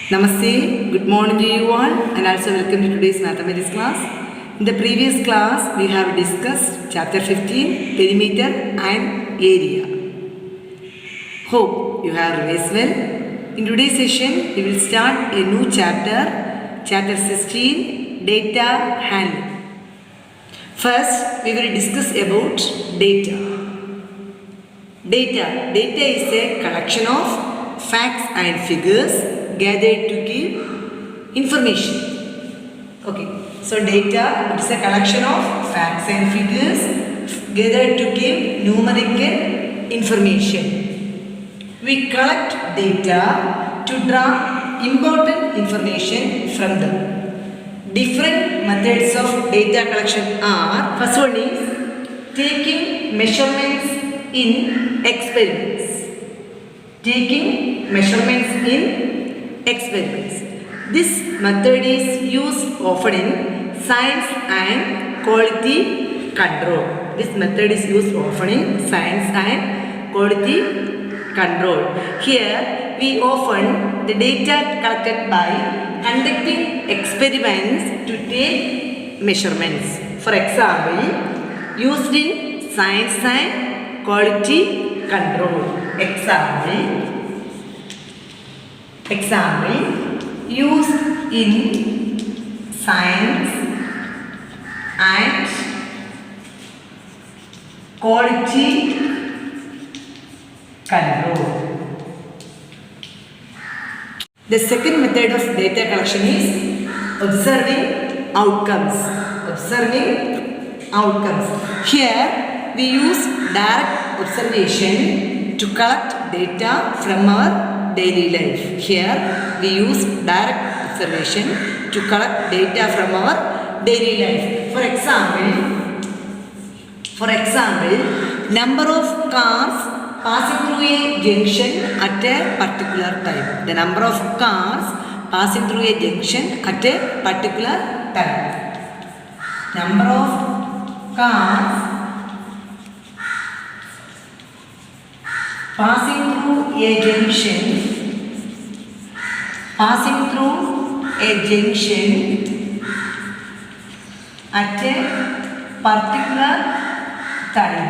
Namaste, good morning to you all and also welcome to today's mathematics class. In the previous class, we have discussed chapter 15, perimeter and area. Hope you have revised well. In today's session, we will start a new chapter, chapter 16, data handling. First, we will discuss about data. Data is a collection of facts and figures gathered to give information. Okay, so data is a collection of facts and figures gathered to give numerical information. We collect data to draw important information from them. Different methods of data collection are: first one is taking measurements in experiments. Taking measurements in experiments. This method is used often in science and quality control. This method is used often in science and quality control. Here we often the data collected by conducting experiments to take measurements. For example, used in science and quality control. Example, used in science and quality control. The second method of data collection is observing outcomes. Here we use direct observation to collect data from our daily life. Here we use direct observation to collect data from our daily life. For example, number of cars passing through a junction at a particular time. The number of cars passing through a junction at a particular time. Number of cars passing through a junction at a particular time.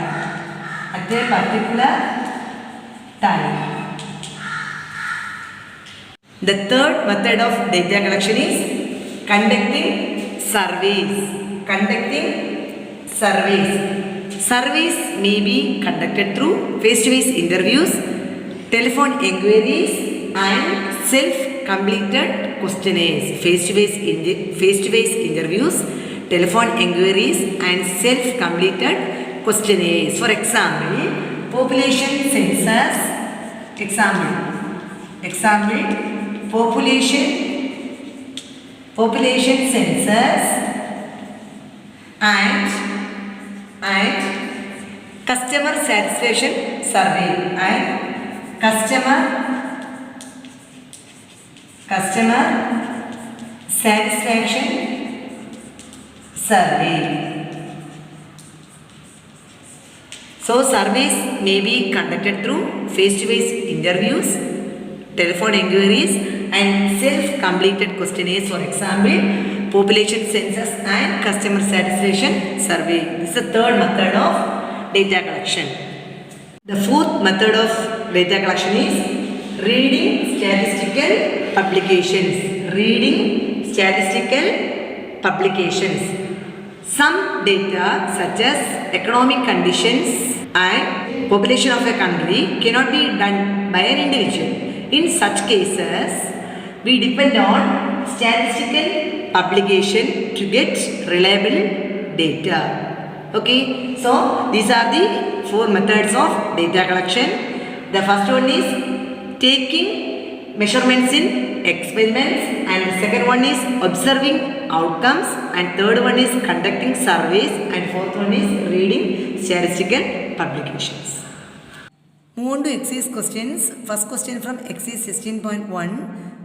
The third method of data collection is conducting surveys. Surveys may be conducted through face-to-face interviews, telephone inquiries and self-completed questionnaires. Face-to-face interviews, telephone inquiries and self-completed questionnaires. For example, population census. Population census and customer satisfaction survey So surveys may be conducted through face-to-face interviews, telephone inquiries and self-completed questionnaires. For example, population census and customer satisfaction survey. This is the third method of data collection. The fourth method of data collection is reading statistical publications. Some data such as economic conditions and population of a country cannot be done by an individual. In such cases, we depend on statistical publication to get reliable data. Okay, so these are the four methods of data collection. The first one is taking measurements in experiments, and the second one is observing outcomes, and third one is conducting surveys, and fourth one is reading statistical publications. Move on to exercise questions. First question from exercise 16.1.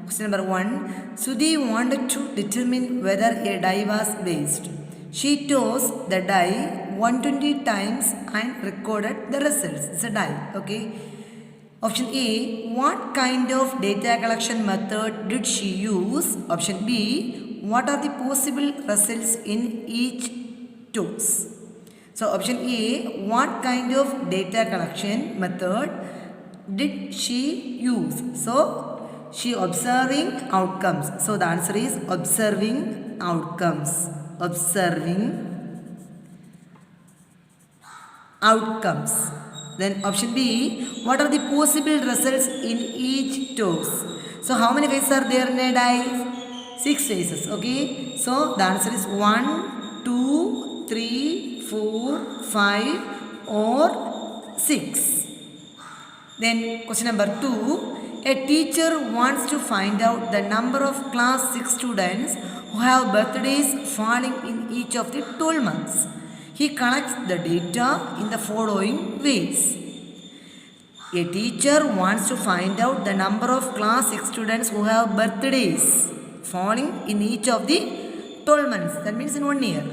Question number 1. Sudhi wanted to determine whether a die was based. She tossed the die 120 times and recorded the results. It's a die. Okay. Option A, what kind of data collection method did she use? Option B, what are the possible results in each toss? So option A, what kind of data collection method did she use? So she observing outcomes. So the answer is observing outcomes. Observing outcomes. Then option B, what are the possible results in each toss? So how many faces are there in a die? 6 faces. Okay. So the answer is 1, 2, 3, 4, 5 or 6. Then question number 2. A teacher wants to find out the number of class 6 students who have birthdays falling in each of the 12 months. He collects the data in the following ways. A teacher wants to find out the number of class 6 students who have birthdays falling in each of the 12 months. That means in 1 year.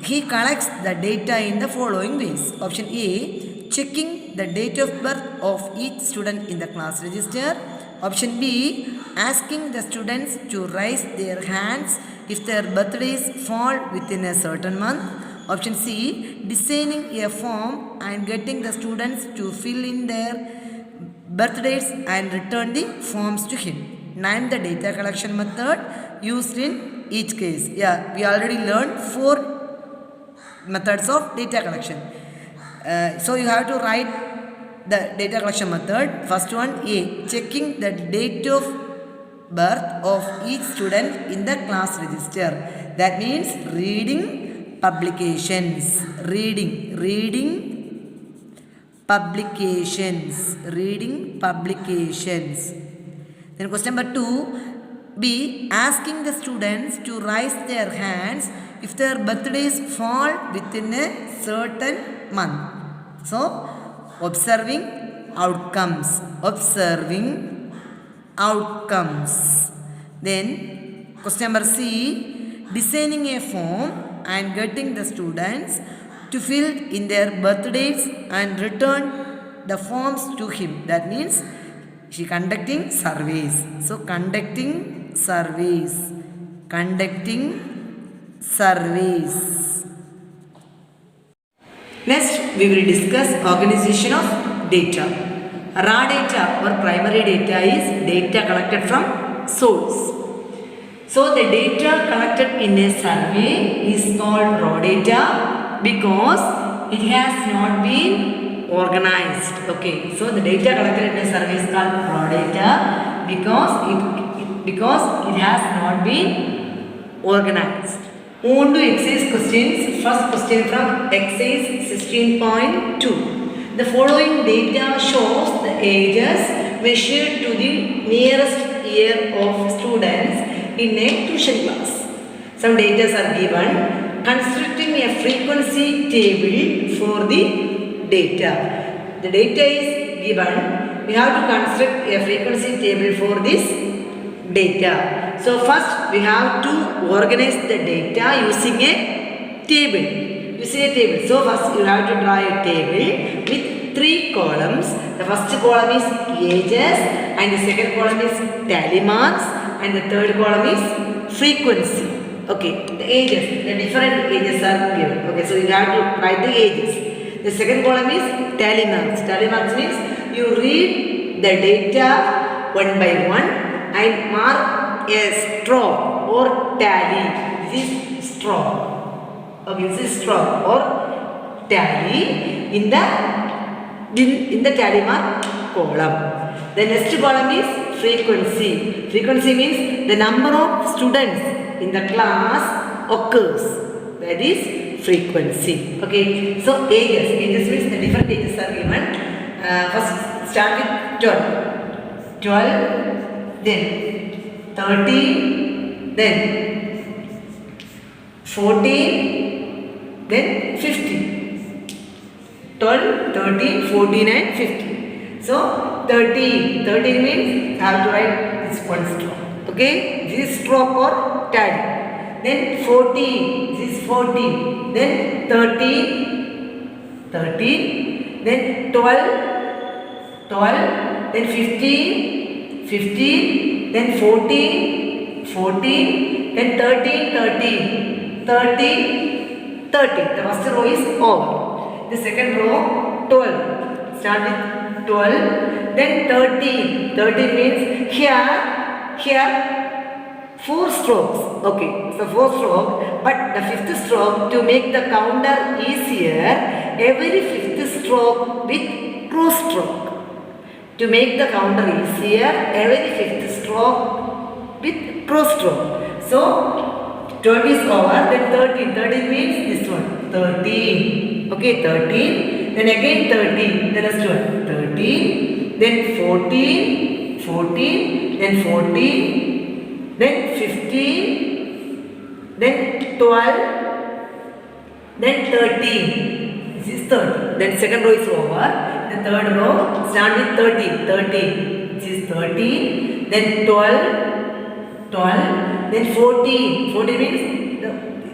He collects the data in the following ways. Option A, checking the date of birth of each student in the class register. Option B, asking the students to raise their hands if their birthdays fall within a certain month. Option C, designing a form and getting the students to fill in their birthdays and return the forms to him. Name the data collection method used in each case. Yeah, we already learned 4 methods of data collection. So you have to write the data collection method. First one, A, checking the date of birth of each student in the class register. That means reading publications. Reading publications. Then question number 2, B, asking the students to raise their hands if their birthdays fall within a certain month. So, observing outcomes. Then, question number C, designing a form and getting the students to fill in their birthdays and return the forms to him. That means she conducting surveys. So, conducting surveys. Next, we will discuss organization of data. Raw data or primary data is data collected from source. So, the data collected in a survey is called raw data because it has not been organized. Okay, so the data collected in a survey is called raw data because it has not been organized. Move on to exercise questions. First question from exercise 16.2. The following data shows the ages measured to the nearest year of students in a tuition class. Some data are given. Constructing a frequency table for the data. The data is given. We have to construct a frequency table for this data. So first we have to organize the data using a table. So first you have to draw a table with 3 columns. The first column is ages and the second column is tally marks and the third column is frequency. Okay, the ages, the different ages are given. Okay, so you have to write the ages. The second column is tally marks. Tally marks means you read the data one by one and mark a straw or tally. This is straw. Okay, this is straw or tally in the tally mark column. The next column is frequency. Frequency means the number of students in the class occurs. That is frequency. Okay, so ages. Ages means the different ages are given. First start with 12. 12, then 13, then 14, then 15. 12, 13, 14 and 15. So 13 means I have to write this one stroke. Okay, this stroke or tally. Then 14, this is 14. Then 13, then 12, then 15, 15, then 14, 14, then 13, 13, 13, 30. The first row is over. The second row, 12. Start with 12, then 13. 13 means here 4 strokes. Okay, so 4 strokes, but the fifth stroke, to make the counter easier, every fifth stroke with cross stroke. To make the counter easier, every fifth stroke with cross stroke. So 12 is over, then 13. 13 means this one, 13. Okay, 13. Then again 13. The next one, 13. Then 14, 14. Then 14. Then 15. Then 12. Then 13. This is 13. Then second row is over. The third row start with 13. 13. This is 13. Then 12. 12. Then 14. 14 means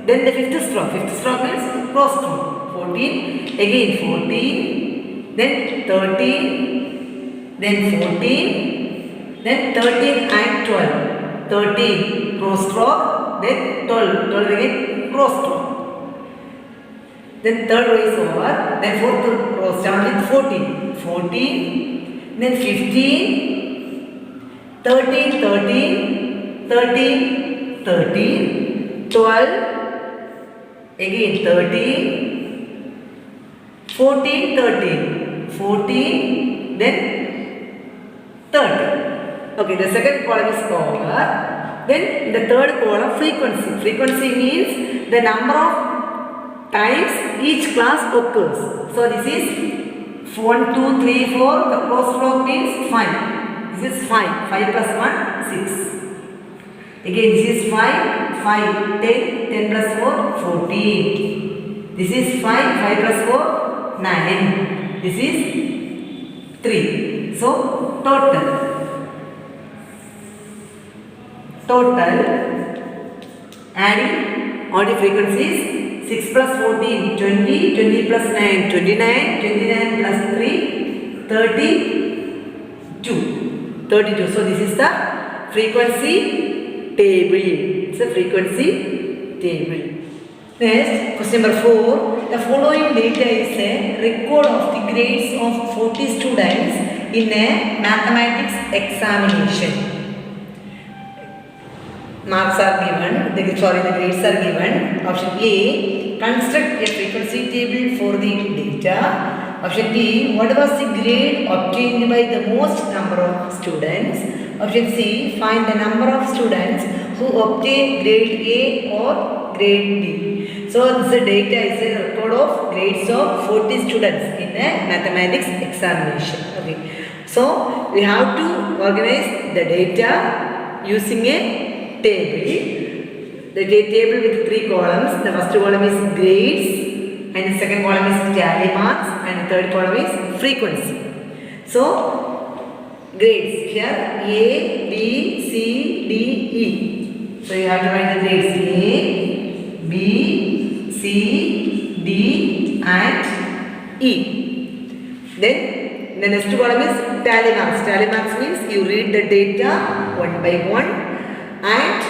then the fifth stroke. Fifth stroke means cross stroke. 14. Again 14. Then 13. Then 14. Then 13 and 12. 13 cross stroke. Then 12. 12 again cross stroke. Then third row is over. Then fourth row start with 14. 14. Then 15. 13, 13. 13, 13. 12. Again 13. 14, 13. 14. Then 30. Okay, the second column is over. Then the third column, frequency. Frequency means the number of times each class occurs. So this is 1, 2, 3, 4. The cross stroke means 5. This is 5. 5 plus 1, 6. Again this is 5, 5, 10, 10 plus 4, 14. This is 5, 5 plus 4, 9. This is 3. So total adding all the frequencies, 6 plus 14, 20, 20 plus 9, 29, 29 plus 3, 32. 32. So this is the frequency table. It's a frequency table. Next, question number 4. The following data is a record of the grades of 40 students in a mathematics examination. Marks are given, the grades are given. Option A, construct a frequency table for the data. Option B, what was the grade obtained by the most number of students? Option C, find the number of students who obtained grade A or grade B. So this data is a record of grades of 40 students in a mathematics examination. Okay. So we have to organize the data using a table. The table with 3 columns. The first column is grades, and the second column is tally marks, and the third column is frequency. So grades here A, B, C, D, E. So you have to write the grades A, B, C, D, and E. Then the next column is tally marks. Tally marks means you read the data one by one and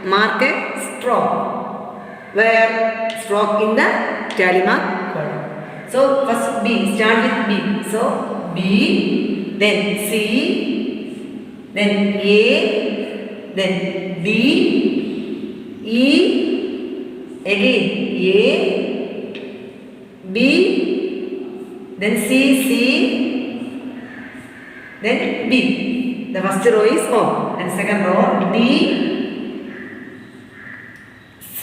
mark a stroke, where stroke in the tally mark column. So first B, start with B. So B, then C, then A, then B, E, again A, B, then C, then B. The first row is O, and second row D, C,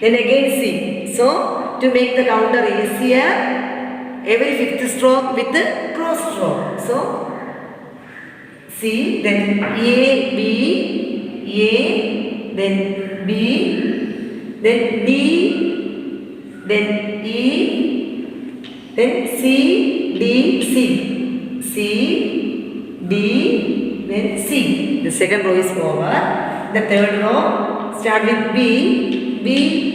then again C. So to make the counter easier, every fifth stroke with the cross stroke. So C, then A, B, A, then B, then D, then E, then C, D, C, C, D, then C. The second row is over. The third row start with B, B,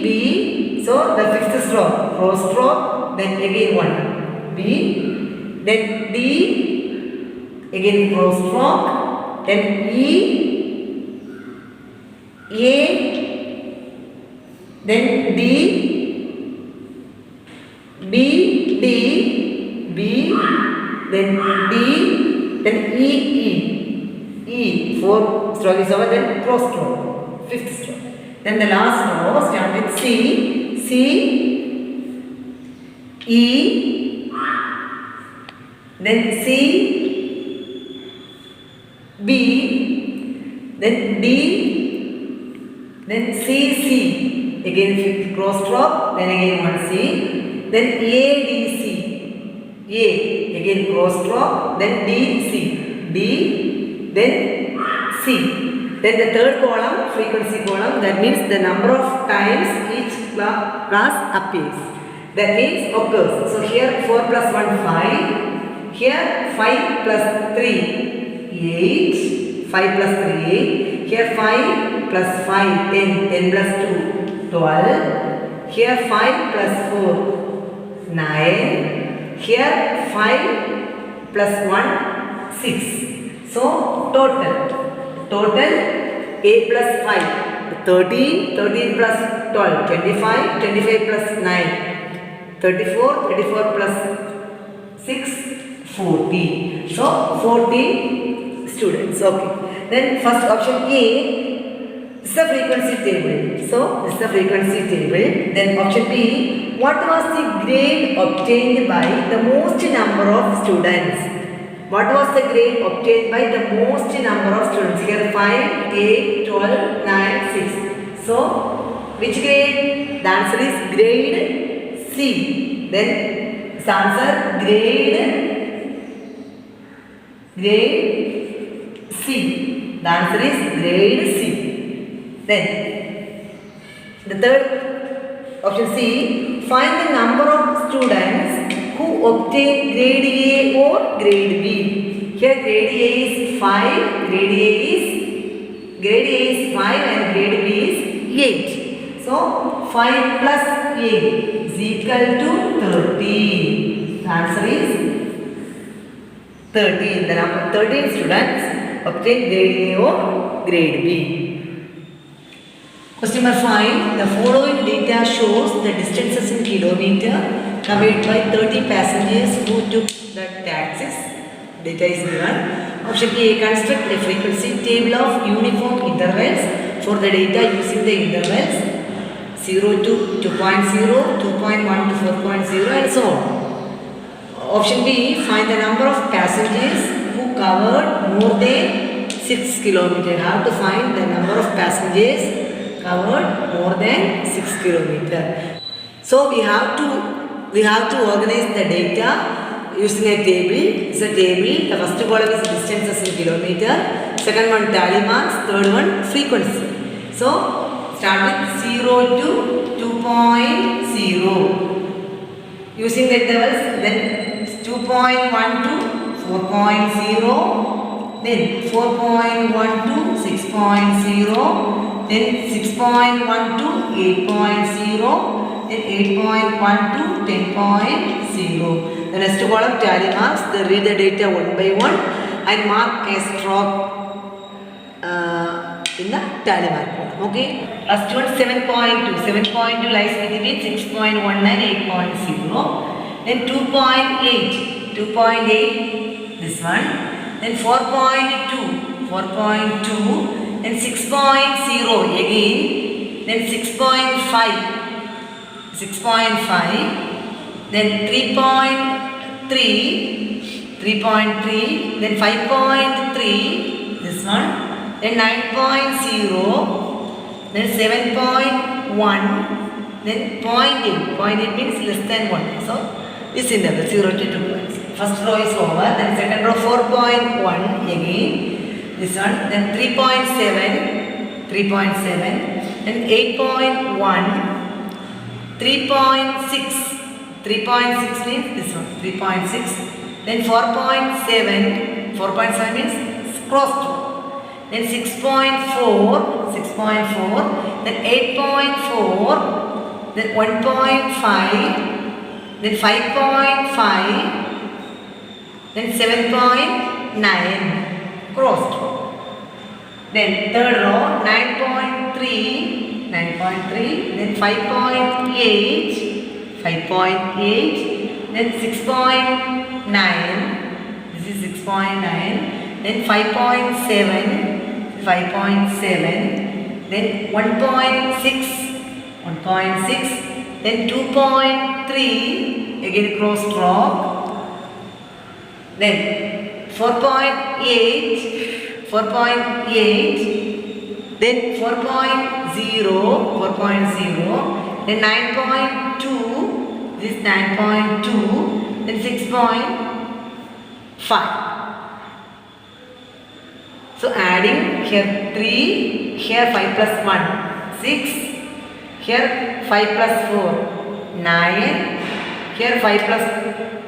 B. So the fifth stroke, cross stroke, then again one. B, then D, again cross stroke, then E, A, then D, B, D, B, then D, then E, E, E, 4 stroke is over, then cross stroke, 5th stroke. Then the last row start with C, C, E, then C, B, then D, then C, C, again 5th cross stroke, then again 1 C, then A, D, C, A, again cross stroke, then D, C, D, then C. Then the third column, frequency column, that means the number of times each class appears. That means occurs. So here 4 plus 1, 5. Here 5 plus 3, 8. 5 plus 3, 8. Here 5 plus 5, 10. 10 plus 2, 12. Here 5 plus 4, 9. Here 5 plus 1, 6. So total 8 plus 5, 13. 13 plus 12, 25. 25 plus 9, 34. 34 plus 6, 40. So 40 students. Okay. Then first option A is the frequency table. So this is the frequency table. Then option B, what was the grade obtained by the most number of students? What was the grade obtained by the most number of students? Here 5, 8, 12, 9, 6. So which grade? The answer is grade C. Then this answer grade C. The answer is grade C. Then the third option C, find the number of students who obtain grade A or grade B. Here grade A is 5, grade A is 5 and grade B is 8. So 5 plus 8 is equal to 13. The answer is 13. The number 13 students obtain grade A or grade B. Question number 5. The following data shows the distances in kilometer covered by 30 passengers who took the taxis. Data is given. Option A. Construct a frequency table of uniform intervals for the data using the intervals 0 to 2.0, 2.1 to 4.0 and so on. Option B. Find the number of passengers who covered more than 6 kilometers. How to find the number of passengers covered more than 6 kilometers. So we have to organize the data using a table. It's a table. The first column is distances in kilometer. Second one tally marks. Third one frequency. So start with 0 to 2.0. Using the intervals, then 2.1 to 4.0. Then 4.1 to 6.0. Then 6.1 to 8.0. Then 8.1 to 10.0. The next column tally marks. They read the data one by one and mark a stroke in the tally mark. Okay. Last one 7.2. 7.2 lies between 6.1 and 8.0. Then 2.8. 2.8. This one. Then 4.2. 4.2. Then 6.0 again. Then 6.5. 6.5. Then 3.3. 3.3. Then 5.3. This one. Then 9.0. Then 7.1. Then 0.8. 0.8 means less than 1. So this interval 0 to 2 points. First row is over. Then second row 4.1 again. This one. Then 3.7. 3.7. Then 8.1. 3.6. 3.6 means this one. 3.6. Then 4.7. 4.7 means cross stroke. Then 6.4. 6.4. Then 8.4. Then 1.5. Then 5.5. Then 7.5. 9 crossed. Then third row 9.3, then 5.8, then 6.9, this is 6.9, then 5.7, then 1.6, then 2.3, again cross stroke, then 4.8, then 4.0, then 9.2, this is 9.2, then 6.5. So adding here 3, here 5 plus 1, 6, here 5 plus 4, 9, here 5 plus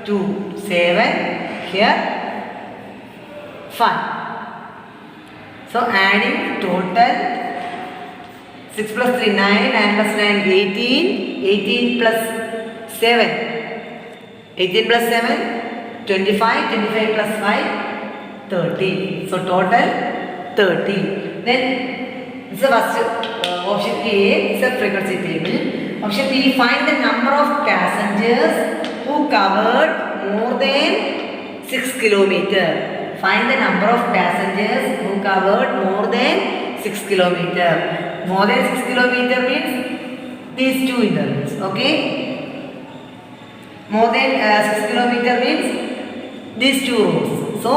2, 7, here 5. So adding total 6 plus 3, 9, 9 plus 9, 18, 18 plus 7, 18 plus 7, 25, 25 plus 5, 30. So total 30. Then this is the first option A, is a frequency table. Option B, find the number of passengers who covered more than 6 kilometers. Find the number of passengers who covered more than 6 kilometers. More than 6 kilometers means these two intervals. Okay. More than 6 kilometers means these two rows. So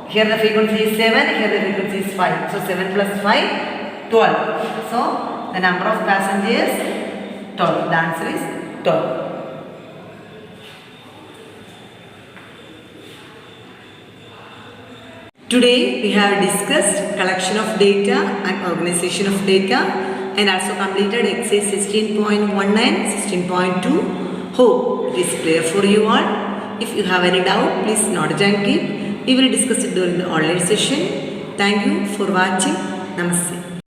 here the frequency is 7, here the frequency is 5. So 7 plus 5, 12. So the number of passengers 12. The answer is 12. Today we have discussed collection of data and organization of data and also completed exercise 16.19, 16.2. Hope it is clear for you all. If you have any doubt, please note it and keep. We will discuss it during the online session. Thank you for watching. Namaste.